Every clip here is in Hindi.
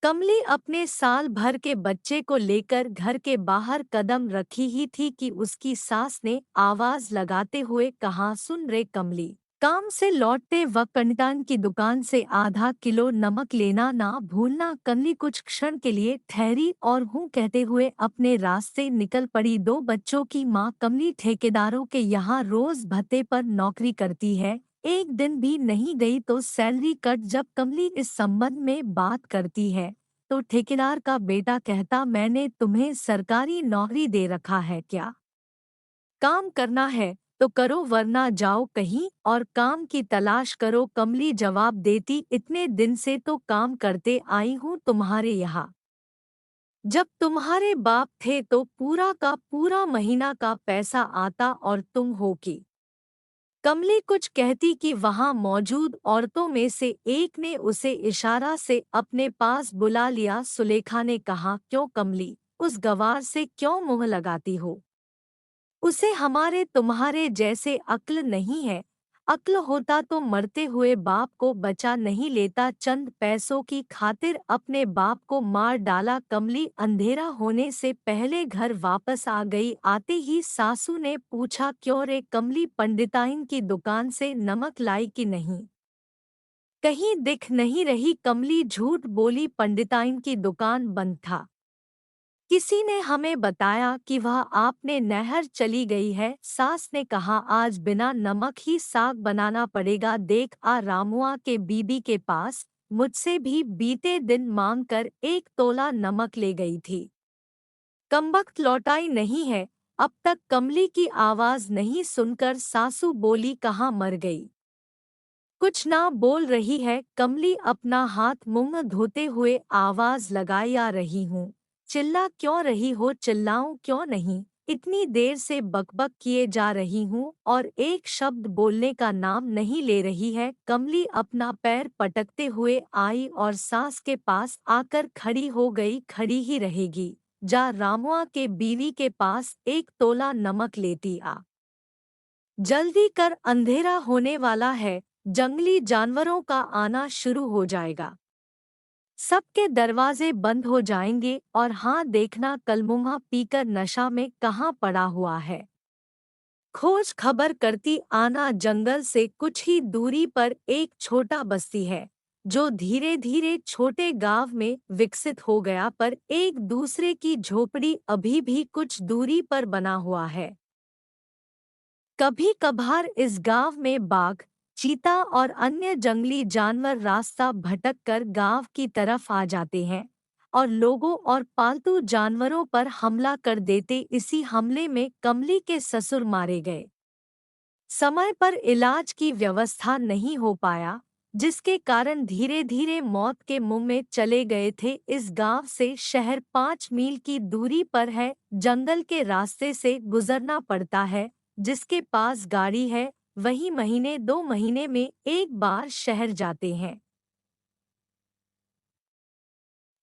कमली अपने साल भर के बच्चे को लेकर घर के बाहर कदम रखी ही थी कि उसकी सास ने आवाज लगाते हुए कहा, सुन रे कमली, काम से लौटते वक्त पंडितान की दुकान से आधा किलो नमक लेना ना भूलना। कमली कुछ क्षण के लिए ठहरी और हूँ कहते हुए अपने रास्ते निकल पड़ी। दो बच्चों की माँ कमली ठेकेदारों के यहाँ रोज भत्ते पर नौकरी करती है। एक दिन भी नहीं गई तो सैलरी कट। जब कमली इस संबंध में बात करती है तो ठेकेदार का बेटा कहता, मैंने तुम्हें सरकारी नौकरी दे रखा है क्या? काम करना है तो करो वरना जाओ कहीं और काम की तलाश करो। कमली जवाब देती, इतने दिन से तो काम करते आई हूँ तुम्हारे यहाँ। जब तुम्हारे बाप थे तो पूरा का पूरा महीना का पैसा आता और तुम हो की। कमली कुछ कहती कि वहां मौजूद औरतों में से एक ने उसे इशारा से अपने पास बुला लिया। सुलेखा ने कहा, क्यों कमली, उस गवार से क्यों मुंह लगाती हो? उसे हमारे तुम्हारे जैसे अक्ल नहीं है। अक्ल होता तो मरते हुए बाप को बचा नहीं लेता। चंद पैसों की खातिर अपने बाप को मार डाला। कमली अंधेरा होने से पहले घर वापस आ गई। आते ही सासू ने पूछा, क्यों रे कमली, पंडिताइन की दुकान से नमक लाई कि नहीं? कहीं दिख नहीं रही। कमली झूठ बोली, पंडिताइन की दुकान बंद था। किसी ने हमें बताया कि वह आपने नहर चली गई है। सास ने कहा, आज बिना नमक ही साग बनाना पड़ेगा। देख आ रामुआ के बीबी के पास मुझसे भी बीते दिन मांग कर 1 तोला नमक ले गई थी। कमबख्त लौटाई नहीं है। अब तक कमली की आवाज नहीं सुनकर सासू बोली, कहाँ मर गई? कुछ ना बोल रही है। कमली अपना हाथ मुंह धोते हुए आवाज लगाई, आ रही हूँ। चिल्ला क्यों रही हो? चिल्लाऊं क्यों नहीं? इतनी देर से बकबक किए जा रही हूँ और एक शब्द बोलने का नाम नहीं ले रही है। कमली अपना पैर पटकते हुए आई और सास के पास आकर खड़ी हो गई। खड़ी ही रहेगी, जा रामुआ के बीवी के पास 1 तोला नमक लेती आ। जल्दी कर, अंधेरा होने वाला है। जंगली जानवरों का आना शुरू हो जाएगा। सबके दरवाजे बंद हो जाएंगे और हाँ देखना, कलमुहा पीकर नशा में कहाँ पड़ा हुआ है। खोज खबर करती आना। जंगल से कुछ ही दूरी पर एक छोटा बस्ती है जो धीरे धीरे छोटे गांव में विकसित हो गया, पर एक दूसरे की झोपड़ी अभी भी कुछ दूरी पर बना हुआ है। कभी कभार इस गांव में बाघ, चीता और अन्य जंगली जानवर रास्ता भटक कर गांव की तरफ आ जाते हैं और लोगों और पालतू जानवरों पर हमला कर देते। इसी हमले में कमली के ससुर मारे गए। समय पर इलाज की व्यवस्था नहीं हो पाया, जिसके कारण धीरे धीरे मौत के मुंह में चले गए थे। इस गांव से शहर 5 मील की दूरी पर है। जंगल के रास्ते से गुजरना पड़ता है। जिसके पास गाड़ी है वही महीने 2 महीने में एक बार शहर जाते हैं।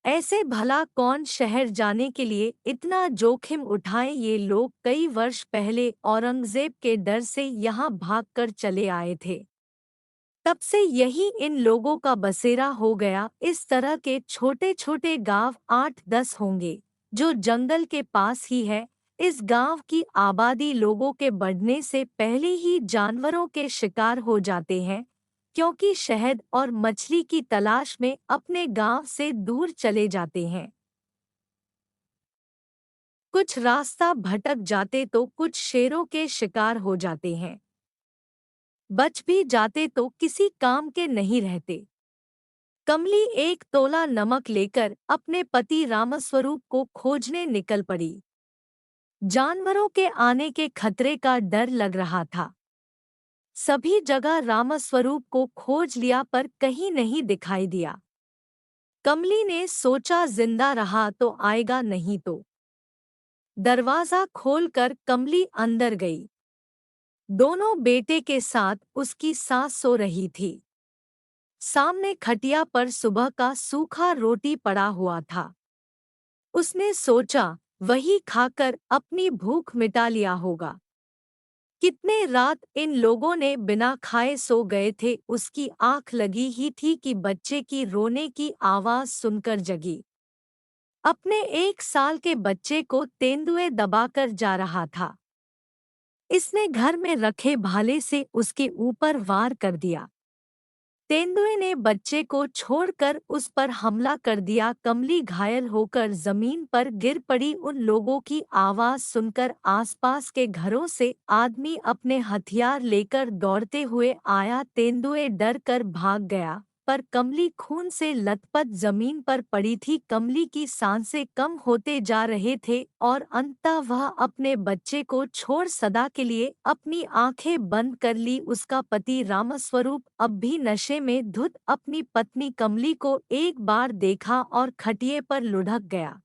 ऐसे भला कौन शहर जाने के लिए इतना जोखिम उठाए? ये लोग कई वर्ष पहले औरंगजेब के डर से यहाँ भागकर चले आए थे। तब से यही इन लोगों का बसेरा हो गया। इस तरह के छोटे छोटे गांव 8-10 होंगे जो जंगल के पास ही है। इस गांव की आबादी लोगों के बढ़ने से पहले ही जानवरों के शिकार हो जाते हैं, क्योंकि शहद और मछली की तलाश में अपने गांव से दूर चले जाते हैं। कुछ रास्ता भटक जाते तो कुछ शेरों के शिकार हो जाते हैं। बच भी जाते तो किसी काम के नहीं रहते। कमली 1 तोला नमक लेकर अपने पति रामस्वरूप को खोजने निकल पड़ी। जानवरों के आने के खतरे का डर लग रहा था। सभी जगह रामस्वरूप को खोज लिया पर कहीं नहीं दिखाई दिया। कमली ने सोचा, जिंदा रहा तो आएगा, नहीं तो। दरवाजा खोलकर कमली अंदर गई। दोनों बेटे के साथ उसकी सास सो रही थी। सामने खटिया पर सुबह का सूखा रोटी पड़ा हुआ था। उसने सोचा, वही खाकर अपनी भूख मिटा लिया होगा। कितने रात इन लोगों ने बिना खाए सो गए थे। उसकी आंख लगी ही थी कि बच्चे की रोने की आवाज सुनकर जगी। अपने 1 साल के बच्चे को तेंदुए दबाकर जा रहा था। इसने घर में रखे भाले से उसके ऊपर वार कर दिया। तेंदुए ने बच्चे को छोड़कर उस पर हमला कर दिया। कमली घायल होकर जमीन पर गिर पड़ी। उन लोगों की आवाज सुनकर आसपास के घरों से आदमी अपने हथियार लेकर दौड़ते हुए आया। तेंदुए डर कर भाग गया, पर कमली खून से लथपथ जमीन पर पड़ी थी। कमली की सांसें कम होते जा रहे थे और अंततः वह अपने बच्चे को छोड़ सदा के लिए अपनी आंखें बंद कर ली। उसका पति रामस्वरूप अब भी नशे में धुत अपनी पत्नी कमली को एक बार देखा और खटिए पर लुढ़क गया।